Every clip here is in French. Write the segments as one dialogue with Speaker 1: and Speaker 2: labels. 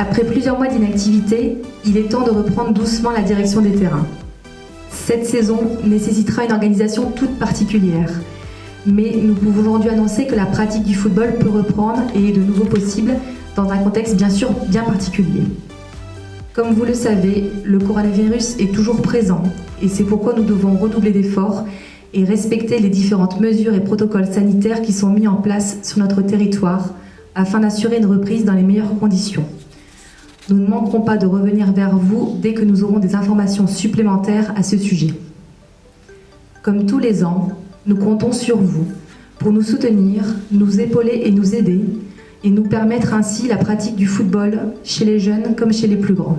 Speaker 1: Après plusieurs mois d'inactivité, il est temps de reprendre doucement la direction des terrains. Cette saison nécessitera une organisation toute particulière. Mais nous pouvons aujourd'hui annoncer que la pratique du football peut reprendre et est de nouveau possible dans un contexte bien sûr bien particulier. Comme vous le savez, le coronavirus est toujours présent et c'est pourquoi nous devons redoubler d'efforts et respecter les différentes mesures et protocoles sanitaires qui sont mis en place sur notre territoire afin d'assurer une reprise dans les meilleures conditions. Nous ne manquerons pas de revenir vers vous dès que nous aurons des informations supplémentaires à ce sujet. Comme tous les ans, nous comptons sur vous pour nous soutenir, nous épauler et nous aider et nous permettre ainsi la pratique du football chez les jeunes comme chez les plus grands.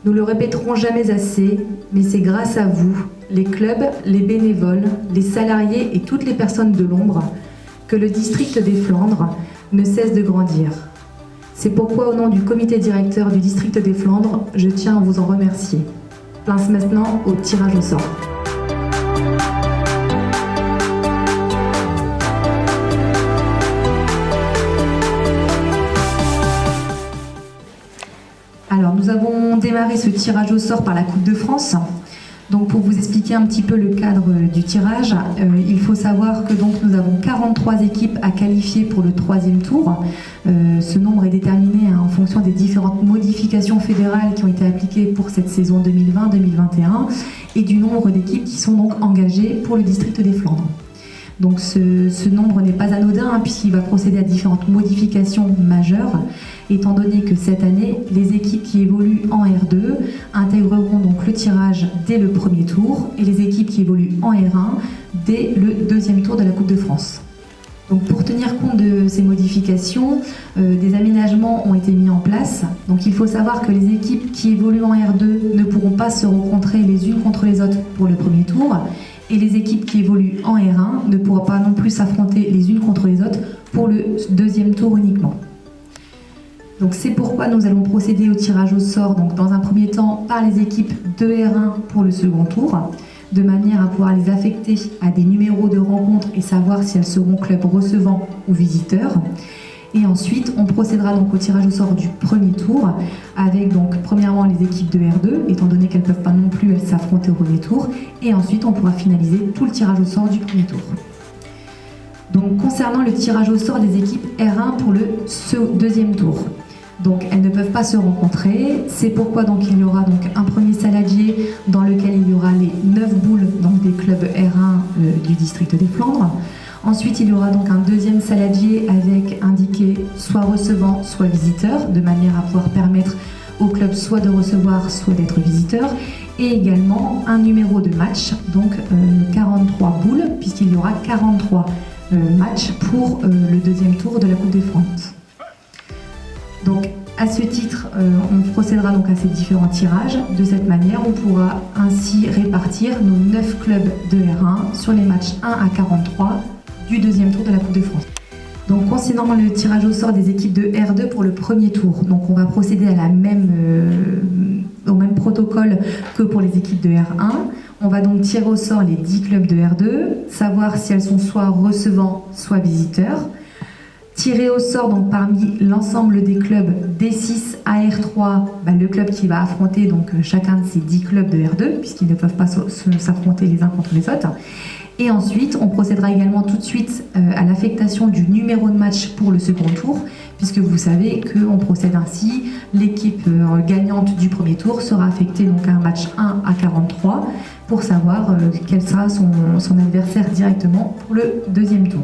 Speaker 1: Nous le répéterons jamais assez, mais c'est grâce à vous, les clubs, les bénévoles, les salariés et toutes les personnes de l'ombre, que le district des Flandres ne cesse de grandir. C'est pourquoi, au nom du comité directeur du district des Flandres, je tiens à vous en remercier. Place maintenant au tirage au sort. Alors, nous avons démarré ce tirage au sort par la Coupe de France. Donc, pour vous expliquer un petit peu le cadre du tirage, il faut savoir que donc, nous avons 43 équipes à qualifier pour le 3e tour. Ce nombre est déterminé en fonction des différentes modifications fédérales qui ont été appliquées pour cette saison 2020-2021 et du nombre d'équipes qui sont donc engagées pour le district des Flandres. Donc ce nombre n'est pas anodin puisqu'il va procéder à différentes modifications majeures, étant donné que cette année, les équipes qui évoluent en R2 intégreront donc le tirage dès le 1er tour et les équipes qui évoluent en R1 dès le 2e tour de la Coupe de France. Donc pour tenir compte de ces modifications, des aménagements ont été mis en place. Donc il faut savoir que les équipes qui évoluent en R2 ne pourront pas se rencontrer les unes contre les autres pour le 1er tour. Et les équipes qui évoluent en R1 ne pourront pas non plus s'affronter les unes contre les autres pour le 2e tour uniquement. Donc c'est pourquoi nous allons procéder au tirage au sort, donc dans un premier temps par les équipes de R1 pour le second tour, de manière à pouvoir les affecter à des numéros de rencontre et savoir si elles seront club recevant ou visiteurs. Et ensuite, on procédera donc au tirage au sort du 1er tour avec donc premièrement les équipes de R2, étant donné qu'elles ne peuvent pas non plus s'affronter au 1er tour. Et ensuite, on pourra finaliser tout le tirage au sort du 1er tour. Donc, concernant le tirage au sort des équipes R1 pour le 2e tour. Donc, elles ne peuvent pas se rencontrer. C'est pourquoi donc, il y aura donc un premier saladier dans lequel il y aura les 9 boules donc, des clubs R1 du district des Flandres. Ensuite, il y aura donc un deuxième saladier avec indiqué soit recevant, soit visiteur, de manière à pouvoir permettre au club soit de recevoir, soit d'être visiteur. Et également un numéro de match, donc 43 boules, puisqu'il y aura 43 matchs pour le 2e tour de la Coupe de France. Donc, à ce titre, on procédera donc à ces différents tirages. De cette manière, on pourra ainsi répartir nos 9 clubs de R1 sur les matchs 1 à 43 du 2e tour de la Coupe de France. Donc concernant le tirage au sort des équipes de R2 pour le 1er tour, donc on va procéder à au même protocole que pour les équipes de R1. On va donc tirer au sort les 10 clubs de R2, savoir si elles sont soit recevants, soit visiteurs. Tirer au sort donc parmi l'ensemble des clubs D6 à R3, le club qui va affronter donc chacun de ces 10 clubs de R2, puisqu'ils ne peuvent pas s'affronter les uns contre les autres. Et ensuite, on procédera également tout de suite à l'affectation du numéro de match pour le second tour, puisque vous savez qu'on procède ainsi. L'équipe gagnante du 1er tour sera affectée donc à un match 1 à 43 pour savoir quel sera son adversaire directement pour le 2e tour.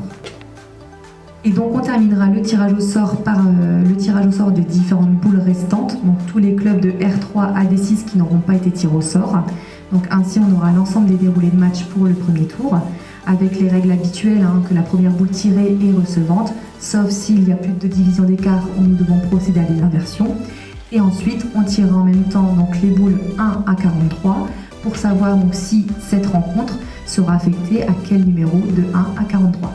Speaker 1: Et donc on terminera le tirage au sort par le tirage au sort des différentes boules restantes, donc tous les clubs de R3 à D6 qui n'auront pas été tirés au sort. Donc ainsi on aura l'ensemble des déroulés de match pour le 1er tour, avec les règles habituelles, que la première boule tirée est recevante, sauf s'il y a plus de division d'écart où nous devons procéder à des inversions. Et ensuite on tirera en même temps donc, les boules 1 à 43 pour savoir donc, si cette rencontre sera affectée à quel numéro de 1 à 43.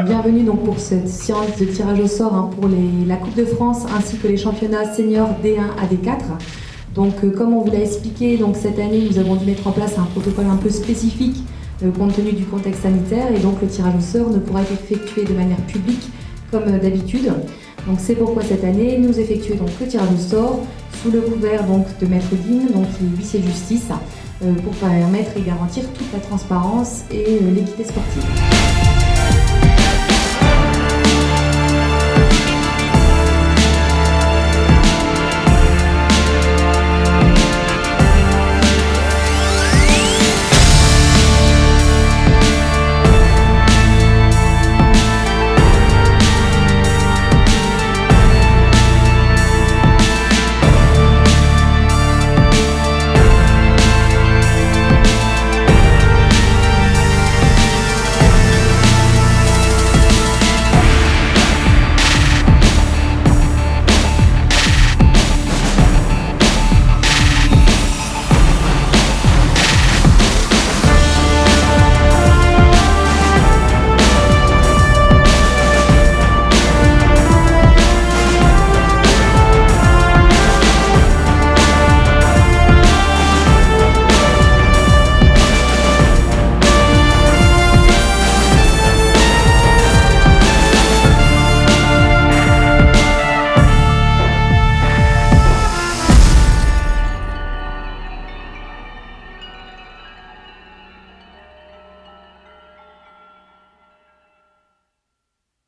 Speaker 1: Bienvenue donc pour cette séance de tirage au sort pour la Coupe de France ainsi que les championnats seniors D1 à D4. Donc comme on vous l'a expliqué, donc, cette année nous avons dû mettre en place un protocole un peu spécifique compte tenu du contexte sanitaire et donc le tirage au sort ne pourra être effectué de manière publique comme d'habitude. Donc c'est pourquoi cette année, nous effectuons donc le tirage au sort sous le couvert donc de Maître Dean, donc qui est huissier de justice, pour permettre et garantir toute la transparence et l'équité sportive.